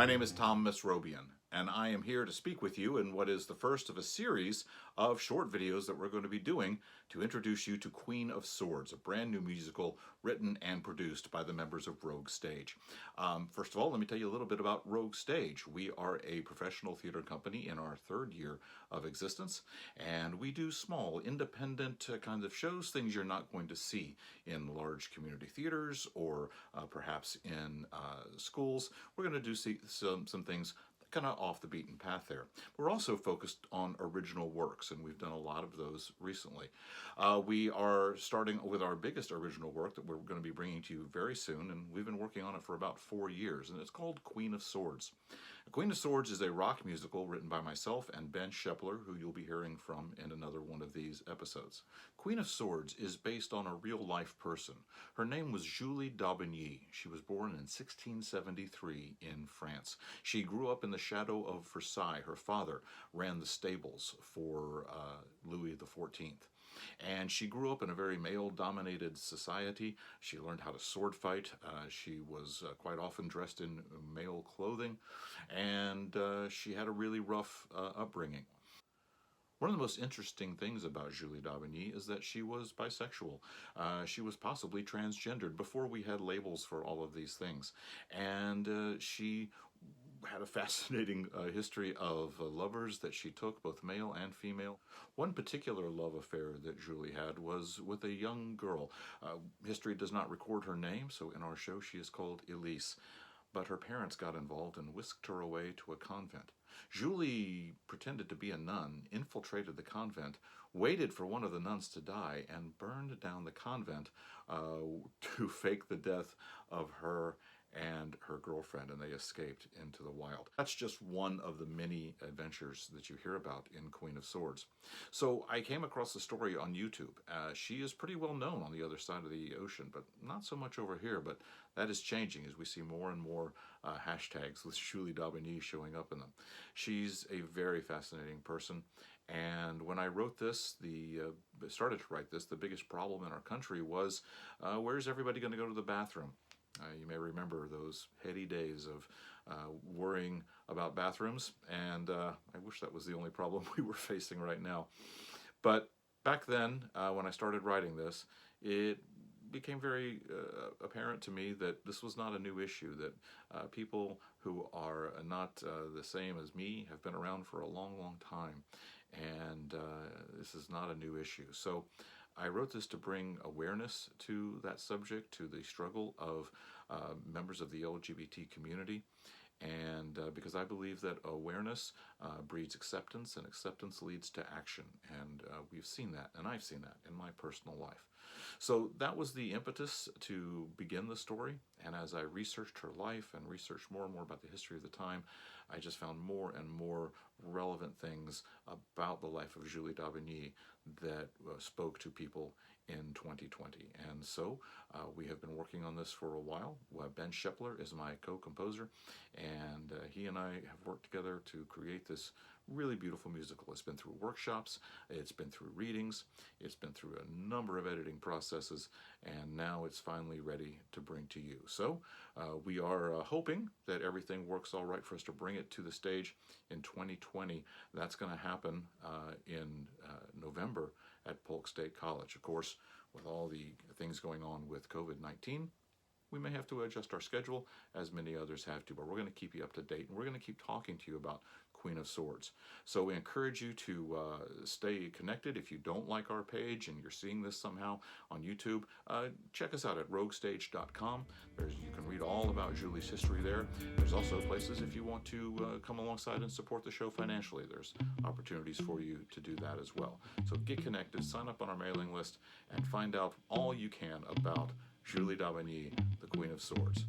My name is Tom Misrobian, and I am here to speak with you in what is the first of a series of short videos that we're going to be doing to introduce you to Queen of Swords, a brand new musical written and produced by the members of Rogue Stage. First of all, let me tell you a little bit about Rogue Stage. We are a professional theater company in our third year of existence, and we do small, independent kinds of shows, things you're not going to see in large community theaters or perhaps in schools. We're going to do some things kind of off the beaten path there. We're also focused on original works, and we've done a lot of those recently. We are starting with our biggest original work that we're going to be bringing to you very soon, and we've been working on it for about 4 years, and it's called Queen of Swords. Queen of Swords is a rock musical written by myself and Ben Shepler, who you'll be hearing from in another one of these episodes. Queen of Swords is based on a real-life person. Her name was Julie d'Aubigny. She was born in 1673 in France. She grew up in the shadow of Versailles. Her father ran the stables for Louis XIV. And she grew up in a very male-dominated society. She learned how to sword fight. She was quite often dressed in male clothing, and she had a really rough upbringing. One of the most interesting things about Julie d'Aubigny is that she was bisexual. She was possibly transgendered before we had labels for all of these things. And she had a fascinating history of lovers that she took, both male and female. One particular love affair that Julie had was with a young girl. History does not record her name, so in our show she is called Elise. But her parents got involved and whisked her away to a convent. Julie pretended to be a nun, infiltrated the convent, waited for one of the nuns to die, and burned down the convent to fake the death of her and her girlfriend, and they escaped into the wild. That's just one of the many adventures that you hear about in Queen of Swords. So I came across the story on YouTube. She is pretty well known on the other side of the ocean, but not so much over here, but that is changing as we see more and more hashtags with Julie d'Aubigny showing up in them. She's a very fascinating person, and when I wrote this, started to write this, the biggest problem in our country was where's everybody going to go to the bathroom? You may remember those heady days of worrying about bathrooms, and I wish that was the only problem we were facing right now. But back then, when I started writing this, it became very apparent to me that this was not a new issue, that people who are not the same as me have been around for a long, long time, and this is not a new issue. So I wrote this to bring awareness to that subject, to the struggle of members of the LGBT community, and because I believe that awareness breeds acceptance, and acceptance leads to action, and we've seen that, and I've seen that in my personal life. So that was the impetus to begin the story, and as I researched her life and researched more and more about the history of the time, I just found more and more relevant things about the life of Julie d'Aubigny that spoke to people in 2020. And so we have been working on this for a while. Ben Shepler is my co-composer, and he and I have worked together to create this really beautiful musical. It's been through workshops, it's been through readings, it's been through a number of editing processes, and now it's finally ready to bring to you. So we are hoping that everything works all right for us to bring it to the stage in 2020. That's going to happen in November at Polk State College. Of course, with all the things going on with COVID-19, we may have to adjust our schedule, as many others have to, but we're going to keep you up to date, and we're going to keep talking to you about Queen of Swords. So we encourage you to stay connected. If you don't like our page and you're seeing this somehow on YouTube, check us out at roguestage.com. You can read all about Julie's history there. There's also places if you want to come alongside and support the show financially. There's opportunities for you to do that as well. So get connected, sign up on our mailing list, and find out all you can about Julie d'Aubigny, the Queen of Swords.